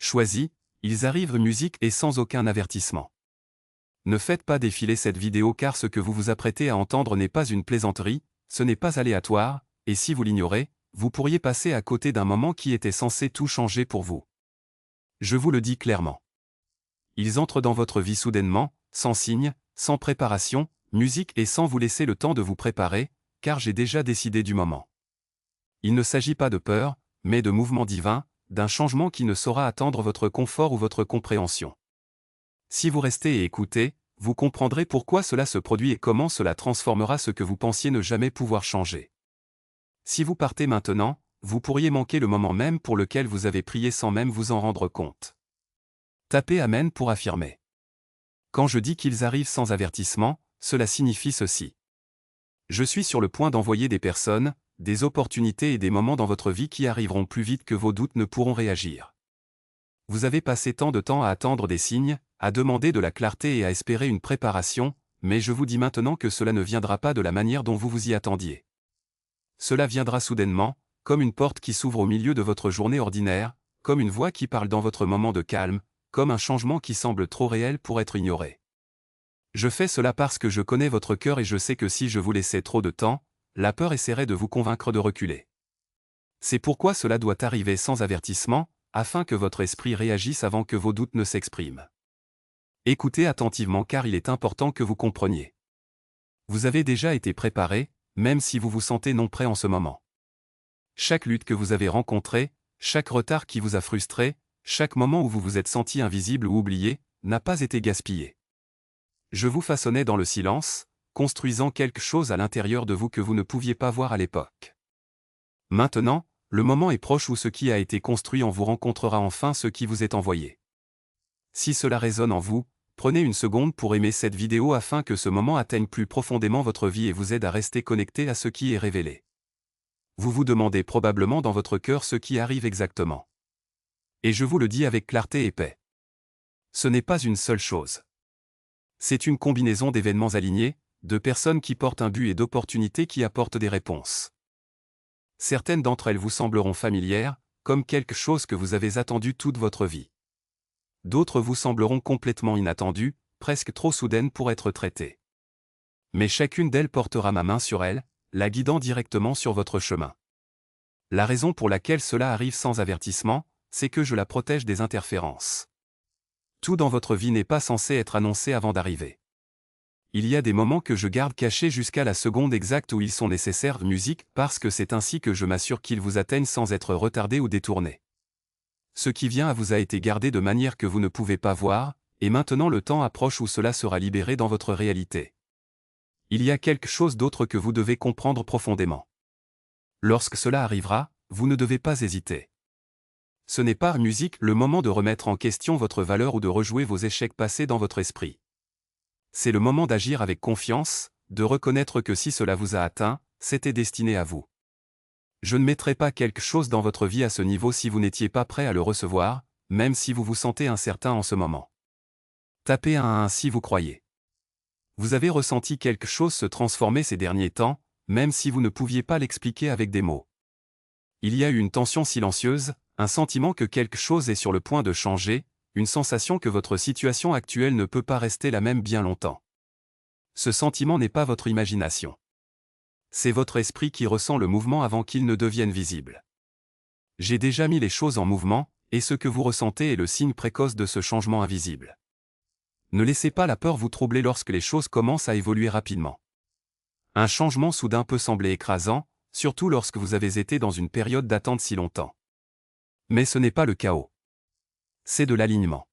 Choisis, ils arrivent musique et sans aucun avertissement. Ne faites pas défiler cette vidéo car ce que vous vous apprêtez à entendre n'est pas une plaisanterie, ce n'est pas aléatoire, et si vous l'ignorez, vous pourriez passer à côté d'un moment qui était censé tout changer pour vous. Je vous le dis clairement. Ils entrent dans votre vie soudainement, sans signe, sans préparation, musique et sans vous laisser le temps de vous préparer, car j'ai déjà décidé du moment. Il ne s'agit pas de peur, mais de mouvement divin, d'un changement qui ne saura attendre votre confort ou votre compréhension. Si vous restez et écoutez, vous comprendrez pourquoi cela se produit et comment cela transformera ce que vous pensiez ne jamais pouvoir changer. Si vous partez maintenant, vous pourriez manquer le moment même pour lequel vous avez prié sans même vous en rendre compte. Tapez Amen pour affirmer. Quand je dis qu'ils arrivent sans avertissement, cela signifie ceci. Je suis sur le point d'envoyer des personnes, des opportunités et des moments dans votre vie qui arriveront plus vite que vos doutes ne pourront réagir. Vous avez passé tant de temps à attendre des signes, à demander de la clarté et à espérer une préparation, mais je vous dis maintenant que cela ne viendra pas de la manière dont vous vous y attendiez. Cela viendra soudainement, comme une porte qui s'ouvre au milieu de votre journée ordinaire, comme une voix qui parle dans votre moment de calme, comme un changement qui semble trop réel pour être ignoré. Je fais cela parce que je connais votre cœur et je sais que si je vous laissais trop de temps, la peur essaierait de vous convaincre de reculer. C'est pourquoi cela doit arriver sans avertissement, afin que votre esprit réagisse avant que vos doutes ne s'expriment. Écoutez attentivement car il est important que vous compreniez. Vous avez déjà été préparé, même si vous vous sentez non prêt en ce moment. Chaque lutte que vous avez rencontrée, chaque retard qui vous a frustré, chaque moment où vous vous êtes senti invisible ou oublié, n'a pas été gaspillé. Je vous façonnais dans le silence, construisant quelque chose à l'intérieur de vous que vous ne pouviez pas voir à l'époque. Maintenant, le moment est proche où ce qui a été construit en vous rencontrera enfin ce qui vous est envoyé. Si cela résonne en vous, prenez une seconde pour aimer cette vidéo afin que ce moment atteigne plus profondément votre vie et vous aide à rester connecté à ce qui est révélé. Vous vous demandez probablement dans votre cœur ce qui arrive exactement. Et je vous le dis avec clarté et paix. Ce n'est pas une seule chose. C'est une combinaison d'événements alignés, de personnes qui portent un but et d'opportunités qui apportent des réponses. Certaines d'entre elles vous sembleront familières, comme quelque chose que vous avez attendu toute votre vie. D'autres vous sembleront complètement inattendues, presque trop soudaines pour être traitées. Mais chacune d'elles portera ma main sur elle, la guidant directement sur votre chemin. La raison pour laquelle cela arrive sans avertissement, c'est que je la protège des interférences. Tout dans votre vie n'est pas censé être annoncé avant d'arriver. Il y a des moments que je garde cachés jusqu'à la seconde exacte où ils sont nécessaires musique parce que c'est ainsi que je m'assure qu'ils vous atteignent sans être retardés ou détournés. Ce qui vient à vous a été gardé de manière que vous ne pouvez pas voir, et maintenant le temps approche où cela sera libéré dans votre réalité. Il y a quelque chose d'autre que vous devez comprendre profondément. Lorsque cela arrivera, vous ne devez pas hésiter. Ce n'est pas musique le moment de remettre en question votre valeur ou de rejouer vos échecs passés dans votre esprit. C'est le moment d'agir avec confiance, de reconnaître que si cela vous a atteint, c'était destiné à vous. Je ne mettrai pas quelque chose dans votre vie à ce niveau si vous n'étiez pas prêt à le recevoir, même si vous vous sentez incertain en ce moment. Tapez un 1 si vous croyez. Vous avez ressenti quelque chose se transformer ces derniers temps, même si vous ne pouviez pas l'expliquer avec des mots. Il y a eu une tension silencieuse, un sentiment que quelque chose est sur le point de changer, une sensation que votre situation actuelle ne peut pas rester la même bien longtemps. Ce sentiment n'est pas votre imagination. C'est votre esprit qui ressent le mouvement avant qu'il ne devienne visible. J'ai déjà mis les choses en mouvement, et ce que vous ressentez est le signe précoce de ce changement invisible. Ne laissez pas la peur vous troubler lorsque les choses commencent à évoluer rapidement. Un changement soudain peut sembler écrasant, surtout lorsque vous avez été dans une période d'attente si longtemps. Mais ce n'est pas le chaos. C'est de l'alignement.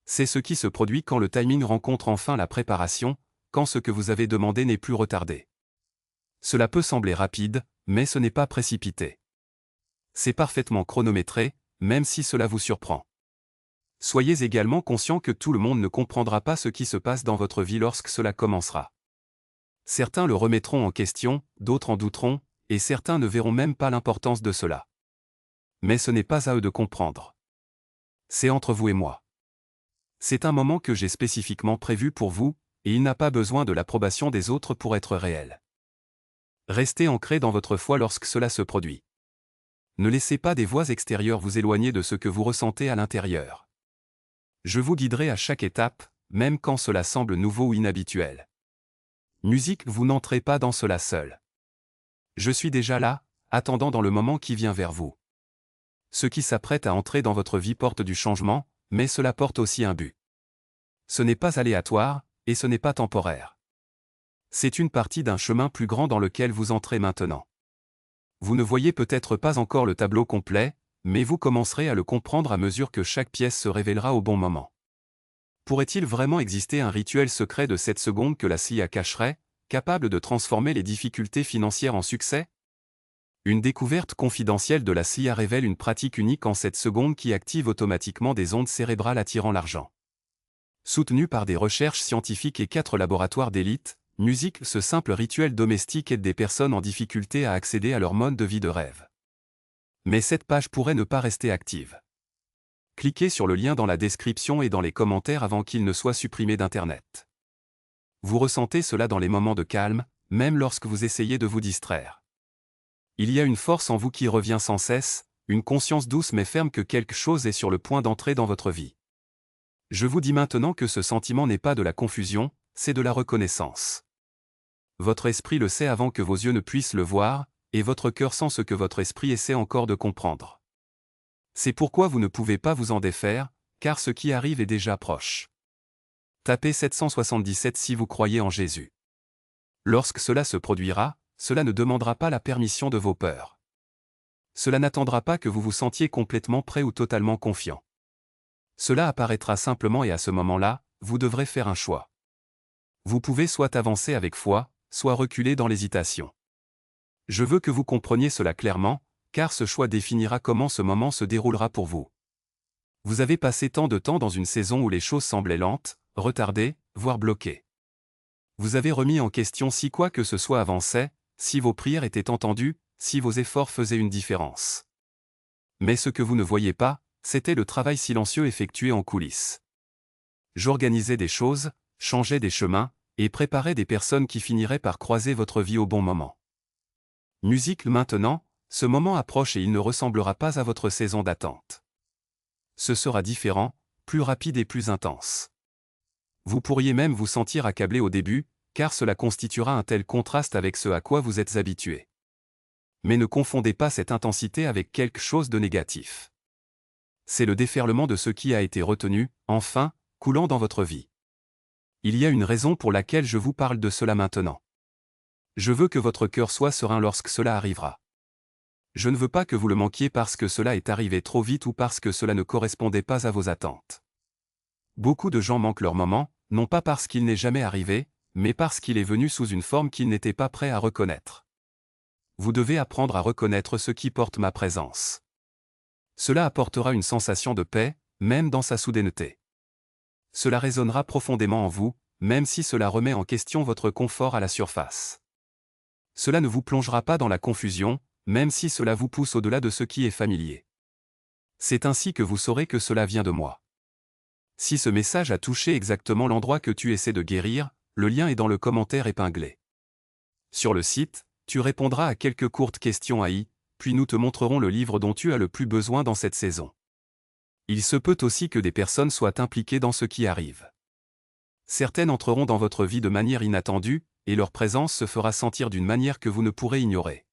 C'est ce qui se produit quand le timing rencontre enfin la préparation, quand ce que vous avez demandé n'est plus retardé. Cela peut sembler rapide, mais ce n'est pas précipité. C'est parfaitement chronométré, même si cela vous surprend. Soyez également conscient que tout le monde ne comprendra pas ce qui se passe dans votre vie lorsque cela commencera. Certains le remettront en question, d'autres en douteront, et certains ne verront même pas l'importance de cela. Mais ce n'est pas à eux de comprendre. C'est entre vous et moi. C'est un moment que j'ai spécifiquement prévu pour vous, et il n'a pas besoin de l'approbation des autres pour être réel. Restez ancré dans votre foi lorsque cela se produit. Ne laissez pas des voix extérieures vous éloigner de ce que vous ressentez à l'intérieur. Je vous guiderai à chaque étape, même quand cela semble nouveau ou inhabituel. Musique, vous n'entrez pas dans cela seul. Je suis déjà là, attendant dans le moment qui vient vers vous. Ce qui s'apprête à entrer dans votre vie porte du changement, mais cela porte aussi un but. Ce n'est pas aléatoire, et ce n'est pas temporaire. C'est une partie d'un chemin plus grand dans lequel vous entrez maintenant. Vous ne voyez peut-être pas encore le tableau complet, mais vous commencerez à le comprendre à mesure que chaque pièce se révélera au bon moment. Pourrait-il vraiment exister un rituel secret de 7 secondes que la CIA cacherait, capable de transformer les difficultés financières en succès? Une découverte confidentielle de la CIA révèle une pratique unique en 7 secondes qui active automatiquement des ondes cérébrales attirant l'argent. Soutenue par des recherches scientifiques et 4 laboratoires d'élite, Musique, ce simple rituel domestique aide des personnes en difficulté à accéder à leur mode de vie de rêve. Mais cette page pourrait ne pas rester active. Cliquez sur le lien dans la description et dans les commentaires avant qu'il ne soit supprimé d'Internet. Vous ressentez cela dans les moments de calme, même lorsque vous essayez de vous distraire. Il y a une force en vous qui revient sans cesse, une conscience douce mais ferme que quelque chose est sur le point d'entrer dans votre vie. Je vous dis maintenant que ce sentiment n'est pas de la confusion, c'est de la reconnaissance. Votre esprit le sait avant que vos yeux ne puissent le voir, et votre cœur sent ce que votre esprit essaie encore de comprendre. C'est pourquoi vous ne pouvez pas vous en défaire, car ce qui arrive est déjà proche. Tapez 777 si vous croyez en Jésus. Lorsque cela se produira, cela ne demandera pas la permission de vos peurs. Cela n'attendra pas que vous vous sentiez complètement prêt ou totalement confiant. Cela apparaîtra simplement et à ce moment-là, vous devrez faire un choix. Vous pouvez soit avancer avec foi, soit reculer dans l'hésitation. Je veux que vous compreniez cela clairement, car ce choix définira comment ce moment se déroulera pour vous. Vous avez passé tant de temps dans une saison où les choses semblaient lentes, retardées, voire bloquées. Vous avez remis en question si quoi que ce soit avançait, si vos prières étaient entendues, si vos efforts faisaient une différence. Mais ce que vous ne voyez pas, c'était le travail silencieux effectué en coulisses. J'organisais des choses, changeais des chemins, et préparais des personnes qui finiraient par croiser votre vie au bon moment. Musique, maintenant, ce moment approche et il ne ressemblera pas à votre saison d'attente. Ce sera différent, plus rapide et plus intense. Vous pourriez même vous sentir accablé au début, car cela constituera un tel contraste avec ce à quoi vous êtes habitué. Mais ne confondez pas cette intensité avec quelque chose de négatif. C'est le déferlement de ce qui a été retenu, enfin, coulant dans votre vie. Il y a une raison pour laquelle je vous parle de cela maintenant. Je veux que votre cœur soit serein lorsque cela arrivera. Je ne veux pas que vous le manquiez parce que cela est arrivé trop vite ou parce que cela ne correspondait pas à vos attentes. Beaucoup de gens manquent leur moment, non pas parce qu'il n'est jamais arrivé, mais parce qu'il est venu sous une forme qu'ils n'étaient pas prêts à reconnaître. Vous devez apprendre à reconnaître ce qui porte ma présence. Cela apportera une sensation de paix, même dans sa soudaineté. Cela résonnera profondément en vous, même si cela remet en question votre confort à la surface. Cela ne vous plongera pas dans la confusion, même si cela vous pousse au-delà de ce qui est familier. C'est ainsi que vous saurez que cela vient de moi. Si ce message a touché exactement l'endroit que tu essaies de guérir, le lien est dans le commentaire épinglé. Sur le site, tu répondras à quelques courtes questions AI, puis nous te montrerons le livre dont tu as le plus besoin dans cette saison. Il se peut aussi que des personnes soient impliquées dans ce qui arrive. Certaines entreront dans votre vie de manière inattendue, et leur présence se fera sentir d'une manière que vous ne pourrez ignorer.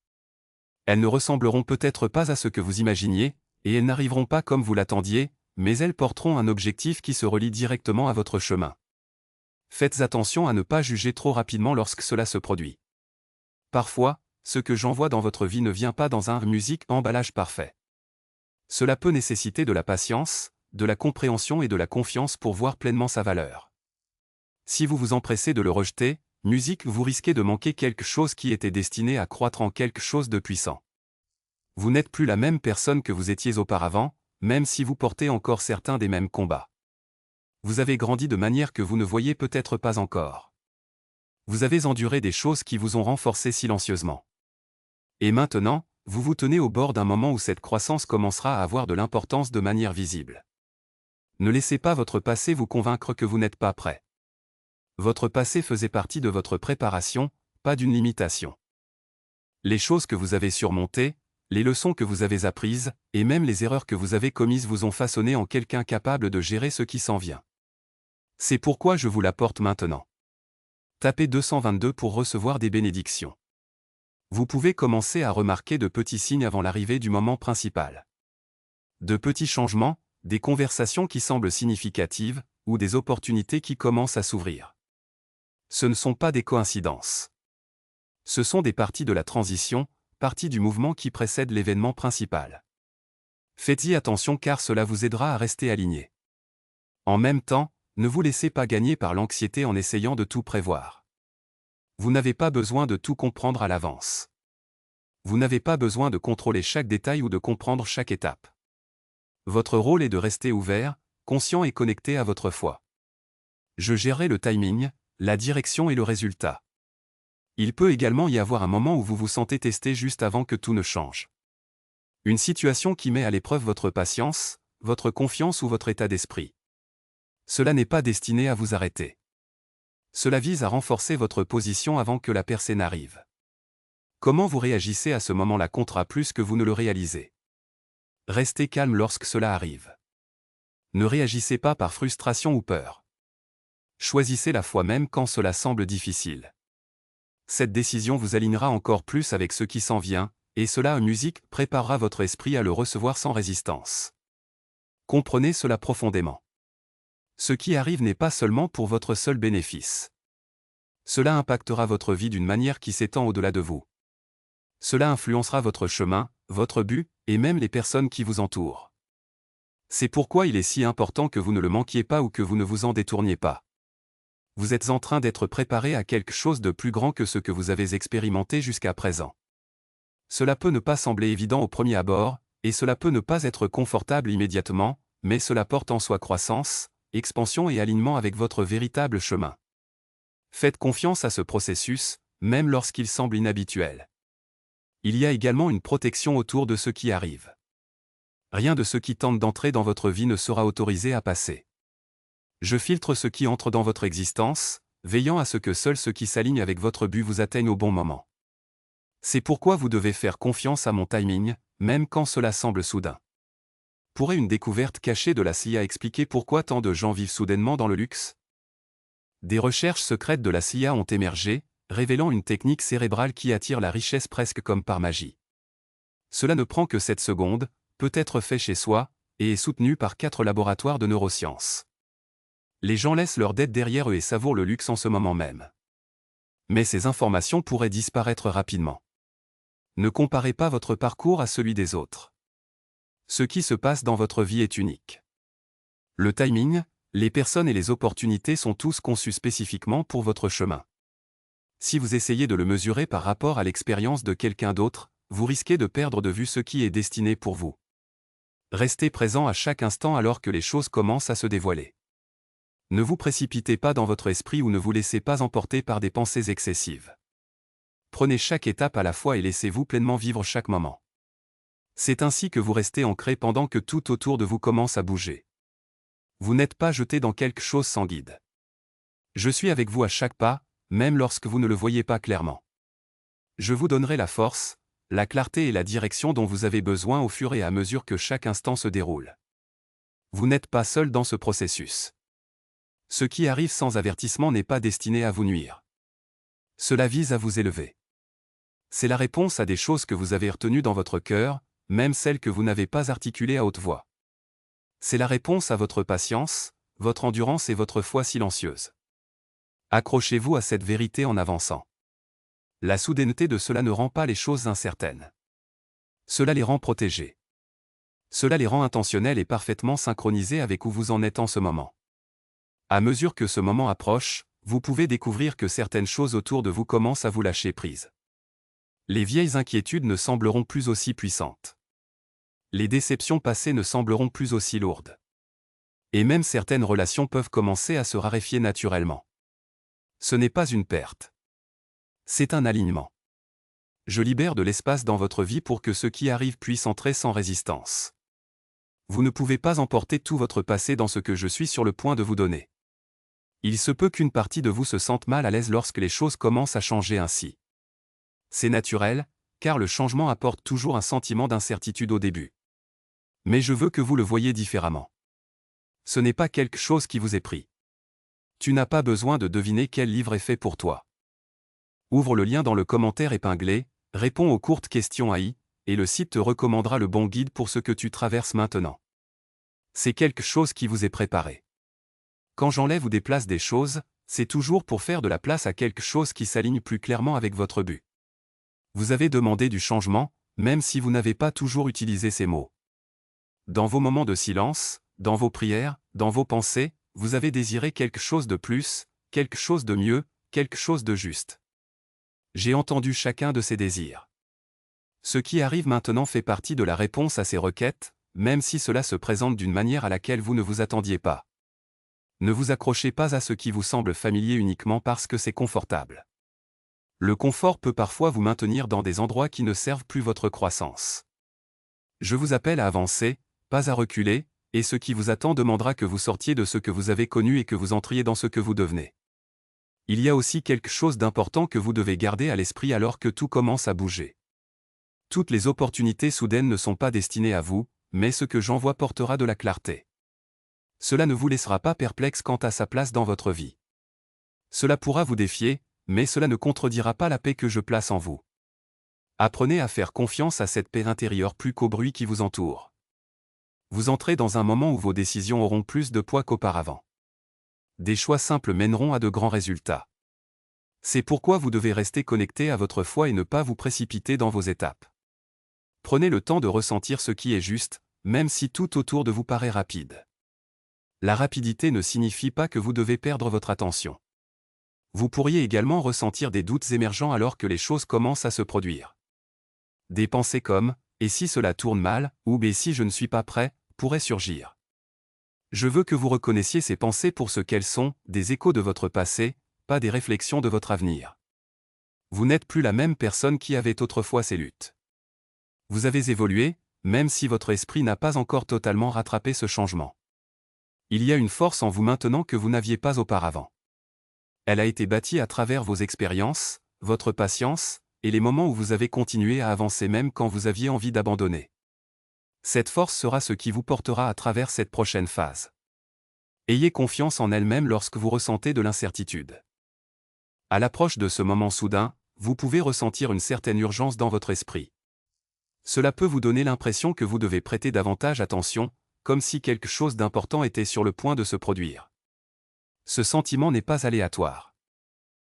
Elles ne ressembleront peut-être pas à ce que vous imaginiez, et elles n'arriveront pas comme vous l'attendiez, mais elles porteront un objectif qui se relie directement à votre chemin. Faites attention à ne pas juger trop rapidement lorsque cela se produit. Parfois, ce que j'envoie dans votre vie ne vient pas dans un musique emballage parfait. Cela peut nécessiter de la patience, de la compréhension et de la confiance pour voir pleinement sa valeur. Si vous vous empressez de le rejeter, musique, vous risquez de manquer quelque chose qui était destiné à croître en quelque chose de puissant. Vous n'êtes plus la même personne que vous étiez auparavant, même si vous portez encore certains des mêmes combats. Vous avez grandi de manière que vous ne voyez peut-être pas encore. Vous avez enduré des choses qui vous ont renforcé silencieusement. Et maintenant, vous vous tenez au bord d'un moment où cette croissance commencera à avoir de l'importance de manière visible. Ne laissez pas votre passé vous convaincre que vous n'êtes pas prêt. Votre passé faisait partie de votre préparation, pas d'une limitation. Les choses que vous avez surmontées, les leçons que vous avez apprises, et même les erreurs que vous avez commises vous ont façonné en quelqu'un capable de gérer ce qui s'en vient. C'est pourquoi je vous l'apporte maintenant. Tapez 222 pour recevoir des bénédictions. Vous pouvez commencer à remarquer de petits signes avant l'arrivée du moment principal. De petits changements, des conversations qui semblent significatives, ou des opportunités qui commencent à s'ouvrir. Ce ne sont pas des coïncidences. Ce sont des parties de la transition, parties du mouvement qui précède l'événement principal. Faites-y attention car cela vous aidera à rester aligné. En même temps, ne vous laissez pas gagner par l'anxiété en essayant de tout prévoir. Vous n'avez pas besoin de tout comprendre à l'avance. Vous n'avez pas besoin de contrôler chaque détail ou de comprendre chaque étape. Votre rôle est de rester ouvert, conscient et connecté à votre foi. Je gérerai le timing, la direction et le résultat. Il peut également y avoir un moment où vous vous sentez testé juste avant que tout ne change. Une situation qui met à l'épreuve votre patience, votre confiance ou votre état d'esprit. Cela n'est pas destiné à vous arrêter. Cela vise à renforcer votre position avant que la percée n'arrive. Comment vous réagissez à ce moment-là comptera plus que vous ne le réalisez. Restez calme lorsque cela arrive. Ne réagissez pas par frustration ou peur. Choisissez la foi même quand cela semble difficile. Cette décision vous alignera encore plus avec ce qui s'en vient, et cela en musique préparera votre esprit à le recevoir sans résistance. Comprenez cela profondément. Ce qui arrive n'est pas seulement pour votre seul bénéfice. Cela impactera votre vie d'une manière qui s'étend au-delà de vous. Cela influencera votre chemin, votre but, et même les personnes qui vous entourent. C'est pourquoi il est si important que vous ne le manquiez pas ou que vous ne vous en détourniez pas. Vous êtes en train d'être préparé à quelque chose de plus grand que ce que vous avez expérimenté jusqu'à présent. Cela peut ne pas sembler évident au premier abord, et cela peut ne pas être confortable immédiatement, mais cela porte en soi croissance, expansion et alignement avec votre véritable chemin. Faites confiance à ce processus, même lorsqu'il semble inhabituel. Il y a également une protection autour de ce qui arrive. Rien de ce qui tente d'entrer dans votre vie ne sera autorisé à passer. Je filtre ce qui entre dans votre existence, veillant à ce que seul ce qui s'aligne avec votre but vous atteigne au bon moment. C'est pourquoi vous devez faire confiance à mon timing, même quand cela semble soudain. Pourrait une découverte cachée de la CIA expliquer pourquoi tant de gens vivent soudainement dans le luxe? Des recherches secrètes de la CIA ont émergé, révélant une technique cérébrale qui attire la richesse presque comme par magie. Cela ne prend que 7 secondes, peut être fait chez soi, et est soutenu par 4 laboratoires de neurosciences. Les gens laissent leur dette derrière eux et savourent le luxe en ce moment même. Mais ces informations pourraient disparaître rapidement. Ne comparez pas votre parcours à celui des autres. Ce qui se passe dans votre vie est unique. Le timing, les personnes et les opportunités sont tous conçus spécifiquement pour votre chemin. Si vous essayez de le mesurer par rapport à l'expérience de quelqu'un d'autre, vous risquez de perdre de vue ce qui est destiné pour vous. Restez présent à chaque instant alors que les choses commencent à se dévoiler. Ne vous précipitez pas dans votre esprit ou ne vous laissez pas emporter par des pensées excessives. Prenez chaque étape à la fois et laissez-vous pleinement vivre chaque moment. C'est ainsi que vous restez ancré pendant que tout autour de vous commence à bouger. Vous n'êtes pas jeté dans quelque chose sans guide. Je suis avec vous à chaque pas, même lorsque vous ne le voyez pas clairement. Je vous donnerai la force, la clarté et la direction dont vous avez besoin au fur et à mesure que chaque instant se déroule. Vous n'êtes pas seul dans ce processus. Ce qui arrive sans avertissement n'est pas destiné à vous nuire. Cela vise à vous élever. C'est la réponse à des choses que vous avez retenues dans votre cœur, même celles que vous n'avez pas articulées à haute voix. C'est la réponse à votre patience, votre endurance et votre foi silencieuse. Accrochez-vous à cette vérité en avançant. La soudaineté de cela ne rend pas les choses incertaines. Cela les rend protégées. Cela les rend intentionnels et parfaitement synchronisés avec où vous en êtes en ce moment. À mesure que ce moment approche, vous pouvez découvrir que certaines choses autour de vous commencent à vous lâcher prise. Les vieilles inquiétudes ne sembleront plus aussi puissantes. Les déceptions passées ne sembleront plus aussi lourdes. Et même certaines relations peuvent commencer à se raréfier naturellement. Ce n'est pas une perte. C'est un alignement. Je libère de l'espace dans votre vie pour que ce qui arrive puisse entrer sans résistance. Vous ne pouvez pas emporter tout votre passé dans ce que je suis sur le point de vous donner. Il se peut qu'une partie de vous se sente mal à l'aise lorsque les choses commencent à changer ainsi. C'est naturel, car le changement apporte toujours un sentiment d'incertitude au début. Mais je veux que vous le voyiez différemment. Ce n'est pas quelque chose qui vous est pris. Tu n'as pas besoin de deviner quel livre est fait pour toi. Ouvre le lien dans le commentaire épinglé, réponds aux courtes questions AI, et le site te recommandera le bon guide pour ce que tu traverses maintenant. C'est quelque chose qui vous est préparé. Quand j'enlève ou déplace des choses, c'est toujours pour faire de la place à quelque chose qui s'aligne plus clairement avec votre but. Vous avez demandé du changement, même si vous n'avez pas toujours utilisé ces mots. Dans vos moments de silence, dans vos prières, dans vos pensées, vous avez désiré quelque chose de plus, quelque chose de mieux, quelque chose de juste. J'ai entendu chacun de ces désirs. Ce qui arrive maintenant fait partie de la réponse à ces requêtes, même si cela se présente d'une manière à laquelle vous ne vous attendiez pas. Ne vous accrochez pas à ce qui vous semble familier uniquement parce que c'est confortable. Le confort peut parfois vous maintenir dans des endroits qui ne servent plus votre croissance. Je vous appelle à avancer, pas à reculer, et ce qui vous attend demandera que vous sortiez de ce que vous avez connu et que vous entriez dans ce que vous devenez. Il y a aussi quelque chose d'important que vous devez garder à l'esprit alors que tout commence à bouger. Toutes les opportunités soudaines ne sont pas destinées à vous, mais ce que j'envoie portera de la clarté. Cela ne vous laissera pas perplexe quant à sa place dans votre vie. Cela pourra vous défier, mais cela ne contredira pas la paix que je place en vous. Apprenez à faire confiance à cette paix intérieure plus qu'au bruit qui vous entoure. Vous entrez dans un moment où vos décisions auront plus de poids qu'auparavant. Des choix simples mèneront à de grands résultats. C'est pourquoi vous devez rester connecté à votre foi et ne pas vous précipiter dans vos étapes. Prenez le temps de ressentir ce qui est juste, même si tout autour de vous paraît rapide. La rapidité ne signifie pas que vous devez perdre votre attention. Vous pourriez également ressentir des doutes émergents alors que les choses commencent à se produire. Des pensées comme « et si cela tourne mal » ou « et si je ne suis pas prêt » pourraient surgir. Je veux que vous reconnaissiez ces pensées pour ce qu'elles sont, des échos de votre passé, pas des réflexions de votre avenir. Vous n'êtes plus la même personne qui avait autrefois ces luttes. Vous avez évolué, même si votre esprit n'a pas encore totalement rattrapé ce changement. Il y a une force en vous maintenant que vous n'aviez pas auparavant. Elle a été bâtie à travers vos expériences, votre patience, et les moments où vous avez continué à avancer même quand vous aviez envie d'abandonner. Cette force sera ce qui vous portera à travers cette prochaine phase. Ayez confiance en elle-même lorsque vous ressentez de l'incertitude. À l'approche de ce moment soudain, vous pouvez ressentir une certaine urgence dans votre esprit. Cela peut vous donner l'impression que vous devez prêter davantage attention, comme si quelque chose d'important était sur le point de se produire. Ce sentiment n'est pas aléatoire.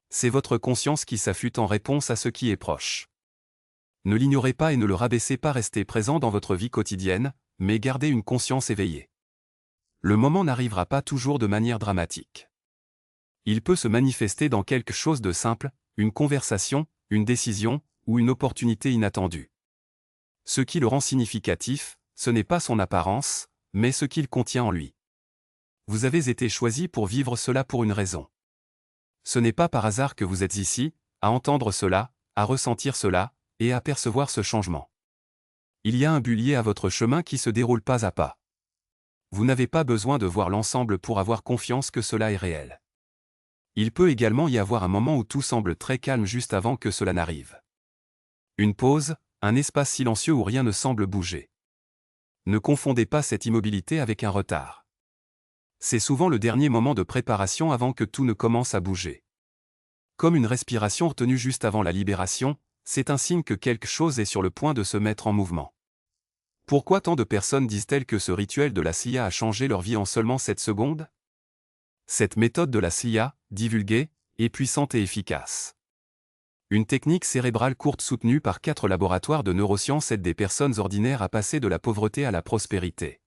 C'est votre conscience qui s'affûte en réponse à ce qui est proche. Ne l'ignorez pas et ne le rabaissez pas, restez présent dans votre vie quotidienne, mais gardez une conscience éveillée. Le moment n'arrivera pas toujours de manière dramatique. Il peut se manifester dans quelque chose de simple, une conversation, une décision, ou une opportunité inattendue. Ce qui le rend significatif, ce n'est pas son apparence, mais ce qu'il contient en lui. Vous avez été choisi pour vivre cela pour une raison. Ce n'est pas par hasard que vous êtes ici, à entendre cela, à ressentir cela, et à percevoir ce changement. Il y a un but lié à votre chemin qui se déroule pas à pas. Vous n'avez pas besoin de voir l'ensemble pour avoir confiance que cela est réel. Il peut également y avoir un moment où tout semble très calme juste avant que cela n'arrive. Une pause, un espace silencieux où rien ne semble bouger. Ne confondez pas cette immobilité avec un retard. C'est souvent le dernier moment de préparation avant que tout ne commence à bouger. Comme une respiration retenue juste avant la libération, c'est un signe que quelque chose est sur le point de se mettre en mouvement. Pourquoi tant de personnes disent-elles que ce rituel de la SIA a changé leur vie en seulement 7 secondes? Cette méthode de la SIA, divulguée, est puissante et efficace. Une technique cérébrale courte soutenue par 4 laboratoires de neurosciences aide des personnes ordinaires à passer de la pauvreté à la prospérité.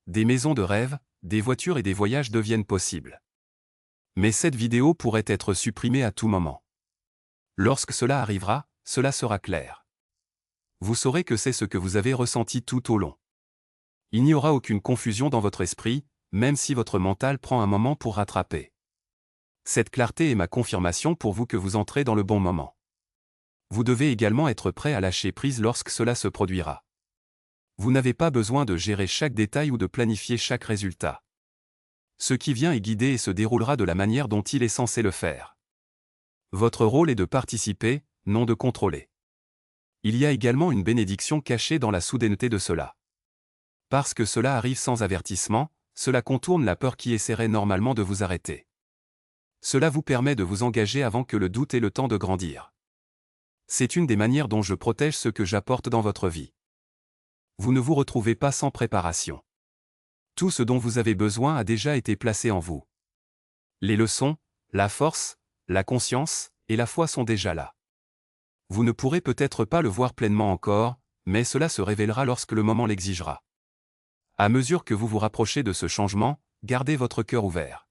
Des maisons de rêve, des voitures et des voyages deviennent possibles. Mais cette vidéo pourrait être supprimée à tout moment. Lorsque cela arrivera, cela sera clair. Vous saurez que c'est ce que vous avez ressenti tout au long. Il n'y aura aucune confusion dans votre esprit, même si votre mental prend un moment pour rattraper. Cette clarté est ma confirmation pour vous que vous entrez dans le bon moment. Vous devez également être prêt à lâcher prise lorsque cela se produira. Vous n'avez pas besoin de gérer chaque détail ou de planifier chaque résultat. Ce qui vient est guidé et se déroulera de la manière dont il est censé le faire. Votre rôle est de participer, non de contrôler. Il y a également une bénédiction cachée dans la soudaineté de cela. Parce que cela arrive sans avertissement, cela contourne la peur qui essaierait normalement de vous arrêter. Cela vous permet de vous engager avant que le doute ait le temps de grandir. C'est une des manières dont je protège ce que j'apporte dans votre vie. Vous ne vous retrouvez pas sans préparation. Tout ce dont vous avez besoin a déjà été placé en vous. Les leçons, la force, la conscience et la foi sont déjà là. Vous ne pourrez peut-être pas le voir pleinement encore, mais cela se révélera lorsque le moment l'exigera. À mesure que vous vous rapprochez de ce changement, gardez votre cœur ouvert.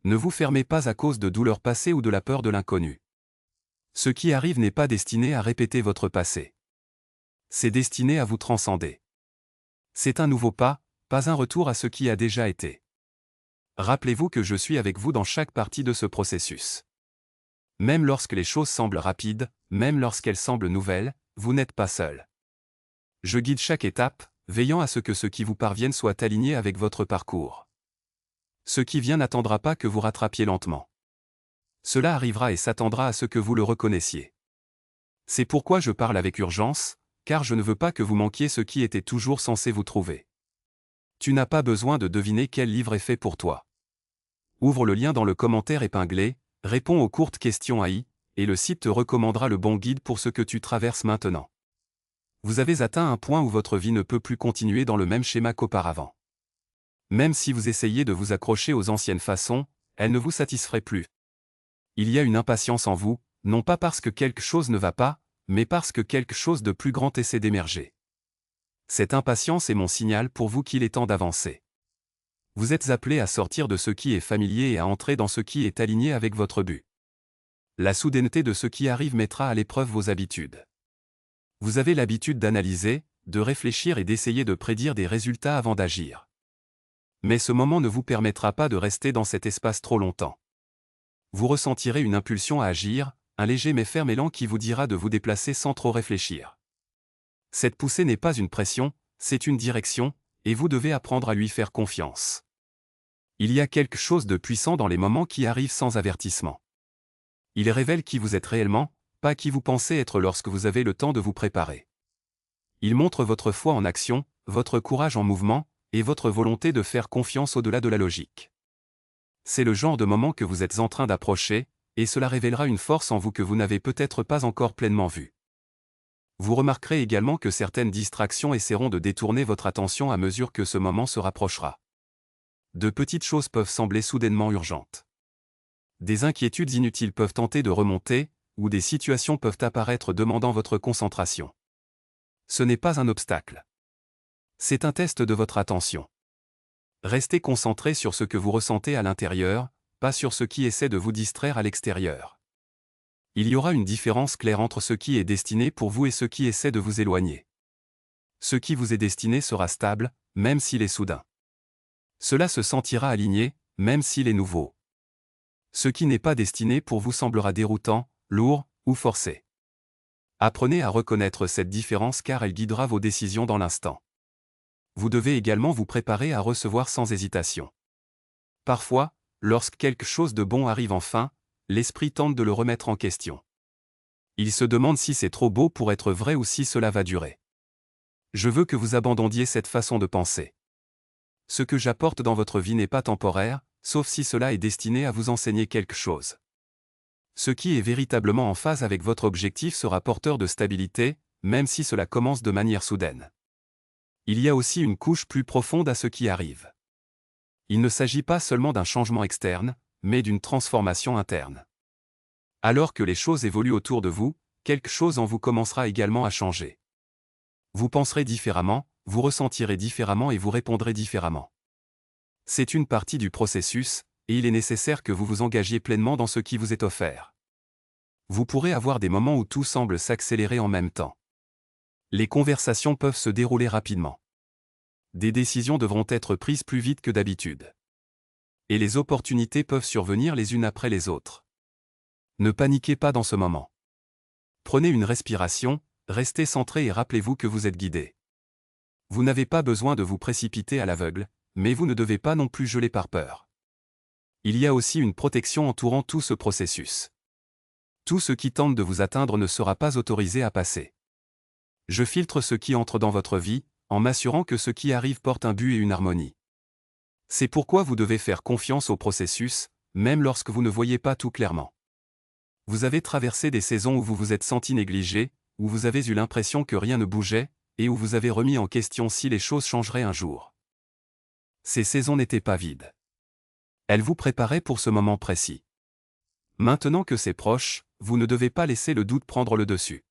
Ne vous fermez pas à cause de douleurs passées ou de la peur de l'inconnu. Ce qui arrive n'est pas destiné à répéter votre passé. C'est destiné à vous transcender. C'est un nouveau pas, pas un retour à ce qui a déjà été. Rappelez-vous que je suis avec vous dans chaque partie de ce processus. Même lorsque les choses semblent rapides, même lorsqu'elles semblent nouvelles, vous n'êtes pas seul. Je guide chaque étape, veillant à ce que ce qui vous parvienne soit aligné avec votre parcours. Ce qui vient n'attendra pas que vous rattrapiez lentement. Cela arrivera et s'attendra à ce que vous le reconnaissiez. C'est pourquoi je parle avec urgence, car je ne veux pas que vous manquiez ce qui était toujours censé vous trouver. Tu n'as pas besoin de deviner quel livre est fait pour toi. Ouvre le lien dans le commentaire épinglé, réponds aux courtes questions AI, et le site te recommandera le bon guide pour ce que tu traverses maintenant. Vous avez atteint un point où votre vie ne peut plus continuer dans le même schéma qu'auparavant. Même si vous essayez de vous accrocher aux anciennes façons, elles ne vous satisferaient plus. Il y a une impatience en vous, non pas parce que quelque chose ne va pas, mais parce que quelque chose de plus grand essaie d'émerger. Cette impatience est mon signal pour vous qu'il est temps d'avancer. Vous êtes appelé à sortir de ce qui est familier et à entrer dans ce qui est aligné avec votre but. La soudaineté de ce qui arrive mettra à l'épreuve vos habitudes. Vous avez l'habitude d'analyser, de réfléchir et d'essayer de prédire des résultats avant d'agir. Mais ce moment ne vous permettra pas de rester dans cet espace trop longtemps. Vous ressentirez une impulsion à agir, un léger mais ferme élan qui vous dira de vous déplacer sans trop réfléchir. Cette poussée n'est pas une pression, c'est une direction, et vous devez apprendre à lui faire confiance. Il y a quelque chose de puissant dans les moments qui arrivent sans avertissement. Il révèle qui vous êtes réellement, pas qui vous pensez être lorsque vous avez le temps de vous préparer. Il montre votre foi en action, votre courage en mouvement, et votre volonté de faire confiance au-delà de la logique. C'est le genre de moment que vous êtes en train d'approcher, et cela révélera une force en vous que vous n'avez peut-être pas encore pleinement vue. Vous remarquerez également que certaines distractions essaieront de détourner votre attention à mesure que ce moment se rapprochera. De petites choses peuvent sembler soudainement urgentes. Des inquiétudes inutiles peuvent tenter de remonter, ou des situations peuvent apparaître demandant votre concentration. Ce n'est pas un obstacle. C'est un test de votre attention. Restez concentré sur ce que vous ressentez à l'intérieur, pas sur ce qui essaie de vous distraire à l'extérieur. Il y aura une différence claire entre ce qui est destiné pour vous et ce qui essaie de vous éloigner. Ce qui vous est destiné sera stable, même s'il est soudain. Cela se sentira aligné, même s'il est nouveau. Ce qui n'est pas destiné pour vous semblera déroutant, lourd ou forcé. Apprenez à reconnaître cette différence car elle guidera vos décisions dans l'instant. Vous devez également vous préparer à recevoir sans hésitation. Parfois, lorsque quelque chose de bon arrive enfin, l'esprit tente de le remettre en question. Il se demande si c'est trop beau pour être vrai ou si cela va durer. Je veux que vous abandonniez cette façon de penser. Ce que j'apporte dans votre vie n'est pas temporaire, sauf si cela est destiné à vous enseigner quelque chose. Ce qui est véritablement en phase avec votre objectif sera porteur de stabilité, même si cela commence de manière soudaine. Il y a aussi une couche plus profonde à ce qui arrive. Il ne s'agit pas seulement d'un changement externe, mais d'une transformation interne. Alors que les choses évoluent autour de vous, quelque chose en vous commencera également à changer. Vous penserez différemment, vous ressentirez différemment et vous répondrez différemment. C'est une partie du processus, et il est nécessaire que vous vous engagiez pleinement dans ce qui vous est offert. Vous pourrez avoir des moments où tout semble s'accélérer en même temps. Les conversations peuvent se dérouler rapidement. Des décisions devront être prises plus vite que d'habitude. Et les opportunités peuvent survenir les unes après les autres. Ne paniquez pas dans ce moment. Prenez une respiration, restez centré et rappelez-vous que vous êtes guidé. Vous n'avez pas besoin de vous précipiter à l'aveugle, mais vous ne devez pas non plus geler par peur. Il y a aussi une protection entourant tout ce processus. Tout ce qui tente de vous atteindre ne sera pas autorisé à passer. Je filtre ce qui entre dans votre vie, en m'assurant que ce qui arrive porte un but et une harmonie. C'est pourquoi vous devez faire confiance au processus, même lorsque vous ne voyez pas tout clairement. Vous avez traversé des saisons où vous vous êtes senti négligé, où vous avez eu l'impression que rien ne bougeait, et où vous avez remis en question si les choses changeraient un jour. Ces saisons n'étaient pas vides. Elles vous préparaient pour ce moment précis. Maintenant que c'est proche, vous ne devez pas laisser le doute prendre le dessus.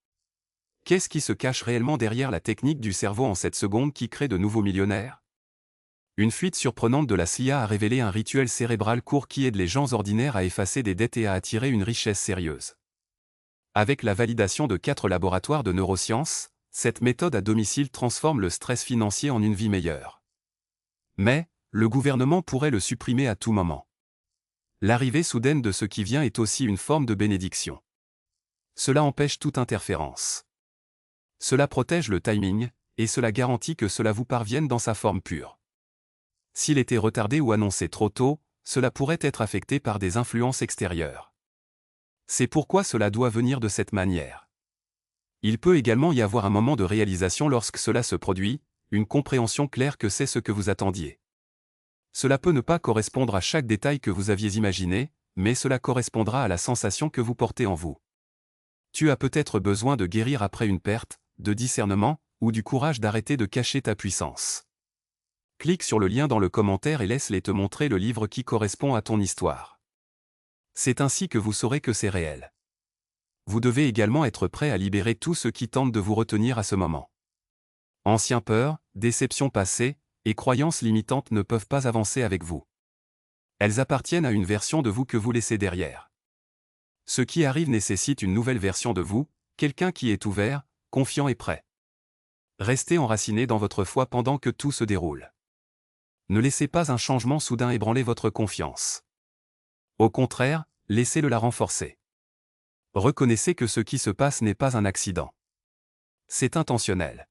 Qu'est-ce qui se cache réellement derrière la technique du cerveau en 7 secondes qui crée de nouveaux millionnaires? Une fuite surprenante de la CIA a révélé un rituel cérébral court qui aide les gens ordinaires à effacer des dettes et à attirer une richesse sérieuse. Avec la validation de 4 laboratoires de neurosciences, cette méthode à domicile transforme le stress financier en une vie meilleure. Mais, le gouvernement pourrait le supprimer à tout moment. L'arrivée soudaine de ce qui vient est aussi une forme de bénédiction. Cela empêche toute interférence. Cela protège le timing, et cela garantit que cela vous parvienne dans sa forme pure. S'il était retardé ou annoncé trop tôt, cela pourrait être affecté par des influences extérieures. C'est pourquoi cela doit venir de cette manière. Il peut également y avoir un moment de réalisation lorsque cela se produit, une compréhension claire que c'est ce que vous attendiez. Cela peut ne pas correspondre à chaque détail que vous aviez imaginé, mais cela correspondra à la sensation que vous portez en vous. Tu as peut-être besoin de guérir après une perte, de discernement, ou du courage d'arrêter de cacher ta puissance. Clique sur le lien dans le commentaire et laisse-les te montrer le livre qui correspond à ton histoire. C'est ainsi que vous saurez que c'est réel. Vous devez également être prêt à libérer tout ce qui tente de vous retenir à ce moment. Anciens peurs, déceptions passées, et croyances limitantes ne peuvent pas avancer avec vous. Elles appartiennent à une version de vous que vous laissez derrière. Ce qui arrive nécessite une nouvelle version de vous, quelqu'un qui est ouvert, confiant et prêt. Restez enraciné dans votre foi pendant que tout se déroule. Ne laissez pas un changement soudain ébranler votre confiance. Au contraire, laissez-le la renforcer. Reconnaissez que ce qui se passe n'est pas un accident. C'est intentionnel.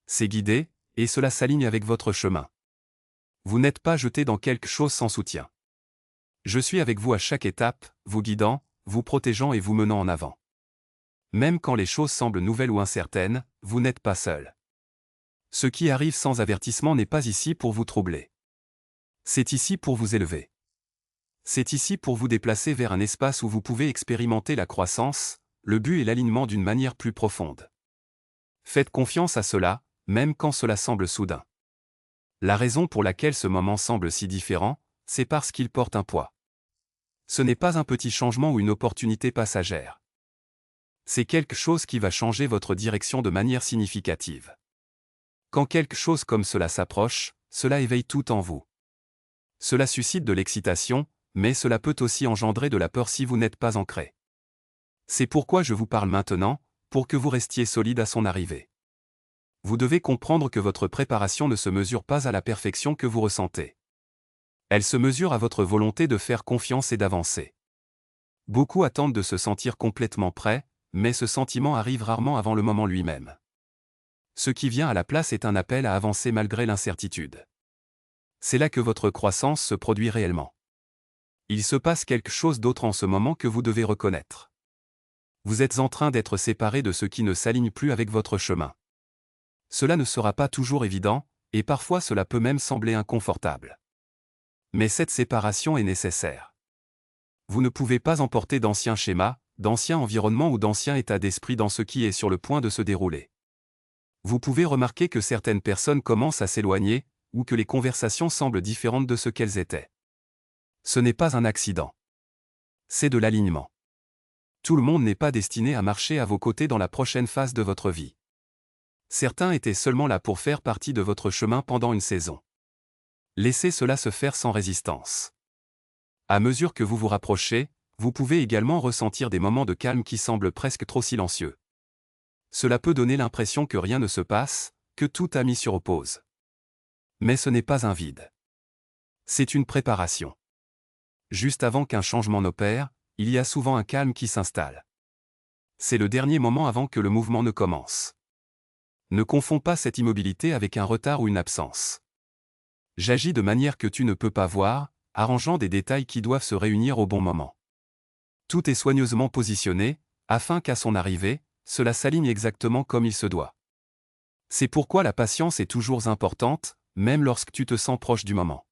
C'est guidé, et cela s'aligne avec votre chemin. Vous n'êtes pas jeté dans quelque chose sans soutien. Je suis avec vous à chaque étape, vous guidant, vous protégeant et vous menant en avant. Même quand les choses semblent nouvelles ou incertaines, vous n'êtes pas seul. Ce qui arrive sans avertissement n'est pas ici pour vous troubler. C'est ici pour vous élever. C'est ici pour vous déplacer vers un espace où vous pouvez expérimenter la croissance, le but et l'alignement d'une manière plus profonde. Faites confiance à cela, même quand cela semble soudain. La raison pour laquelle ce moment semble si différent, c'est parce qu'il porte un poids. Ce n'est pas un petit changement ou une opportunité passagère. C'est quelque chose qui va changer votre direction de manière significative. Quand quelque chose comme cela s'approche, cela éveille tout en vous. Cela suscite de l'excitation, mais cela peut aussi engendrer de la peur si vous n'êtes pas ancré. C'est pourquoi je vous parle maintenant, pour que vous restiez solide à son arrivée. Vous devez comprendre que votre préparation ne se mesure pas à la perfection que vous ressentez. Elle se mesure à votre volonté de faire confiance et d'avancer. Beaucoup attendent de se sentir complètement prêts, mais ce sentiment arrive rarement avant le moment lui-même. Ce qui vient à la place est un appel à avancer malgré l'incertitude. C'est là que votre croissance se produit réellement. Il se passe quelque chose d'autre en ce moment que vous devez reconnaître. Vous êtes en train d'être séparé de ce qui ne s'aligne plus avec votre chemin. Cela ne sera pas toujours évident, et parfois cela peut même sembler inconfortable. Mais cette séparation est nécessaire. Vous ne pouvez pas emporter d'anciens schémas, d'anciens environnements ou d'anciens états d'esprit dans ce qui est sur le point de se dérouler. Vous pouvez remarquer que certaines personnes commencent à s'éloigner, ou que les conversations semblent différentes de ce qu'elles étaient. Ce n'est pas un accident. C'est de l'alignement. Tout le monde n'est pas destiné à marcher à vos côtés dans la prochaine phase de votre vie. Certains étaient seulement là pour faire partie de votre chemin pendant une saison. Laissez cela se faire sans résistance. À mesure que vous vous rapprochez, vous pouvez également ressentir des moments de calme qui semblent presque trop silencieux. Cela peut donner l'impression que rien ne se passe, que tout a mis sur pause. Mais ce n'est pas un vide. C'est une préparation. Juste avant qu'un changement n'opère, il y a souvent un calme qui s'installe. C'est le dernier moment avant que le mouvement ne commence. Ne confonds pas cette immobilité avec un retard ou une absence. J'agis de manière que tu ne peux pas voir, arrangeant des détails qui doivent se réunir au bon moment. Tout est soigneusement positionné, afin qu'à son arrivée, cela s'aligne exactement comme il se doit. C'est pourquoi la patience est toujours importante, même lorsque tu te sens proche du moment.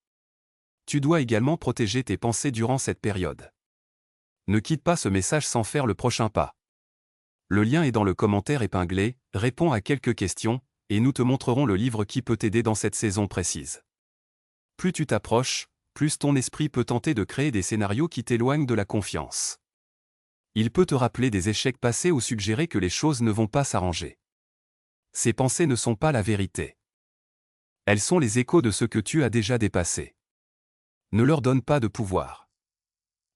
Tu dois également protéger tes pensées durant cette période. Ne quitte pas ce message sans faire le prochain pas. Le lien est dans le commentaire épinglé, réponds à quelques questions, et nous te montrerons le livre qui peut t'aider dans cette saison précise. Plus tu t'approches, plus ton esprit peut tenter de créer des scénarios qui t'éloignent de la confiance. Il peut te rappeler des échecs passés ou suggérer que les choses ne vont pas s'arranger. Ces pensées ne sont pas la vérité. Elles sont les échos de ce que tu as déjà dépassé. Ne leur donne pas de pouvoir.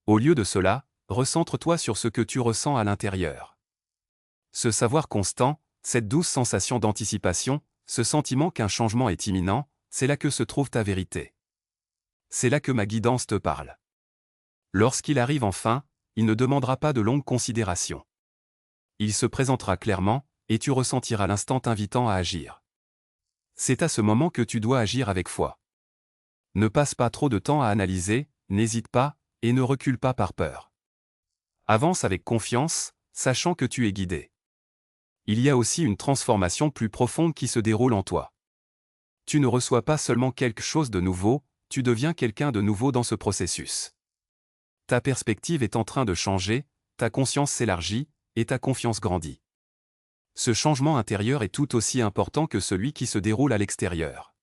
Au lieu de cela, recentre-toi sur ce que tu ressens à l'intérieur. Ce savoir constant, cette douce sensation d'anticipation, ce sentiment qu'un changement est imminent, c'est là que se trouve ta vérité. C'est là que ma guidance te parle. Lorsqu'il arrive enfin, il ne demandera pas de longues considérations. Il se présentera clairement, et tu ressentiras l'instant t'invitant à agir. C'est à ce moment que tu dois agir avec foi. Ne passe pas trop de temps à analyser, n'hésite pas, et ne recule pas par peur. Avance avec confiance, sachant que tu es guidé. Il y a aussi une transformation plus profonde qui se déroule en toi. Tu ne reçois pas seulement quelque chose de nouveau, tu deviens quelqu'un de nouveau dans ce processus. Ta perspective est en train de changer, ta conscience s'élargit, et ta confiance grandit. Ce changement intérieur est tout aussi important que celui qui se déroule à l'extérieur.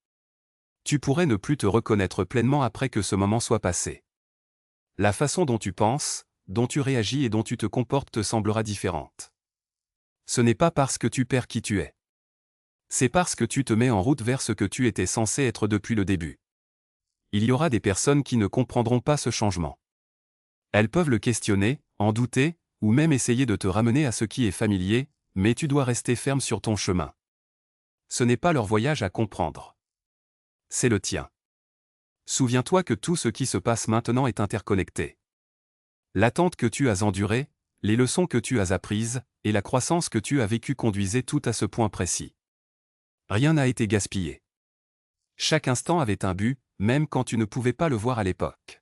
Tu pourrais ne plus te reconnaître pleinement après que ce moment soit passé. La façon dont tu penses, dont tu réagis et dont tu te comportes te semblera différente. Ce n'est pas parce que tu perds qui tu es. C'est parce que tu te mets en route vers ce que tu étais censé être depuis le début. Il y aura des personnes qui ne comprendront pas ce changement. Elles peuvent le questionner, en douter, ou même essayer de te ramener à ce qui est familier, mais tu dois rester ferme sur ton chemin. Ce n'est pas leur voyage à comprendre. C'est le tien. Souviens-toi que tout ce qui se passe maintenant est interconnecté. L'attente que tu as endurée, les leçons que tu as apprises, et la croissance que tu as vécue conduisaient tout à ce point précis. Rien n'a été gaspillé. Chaque instant avait un but, même quand tu ne pouvais pas le voir à l'époque.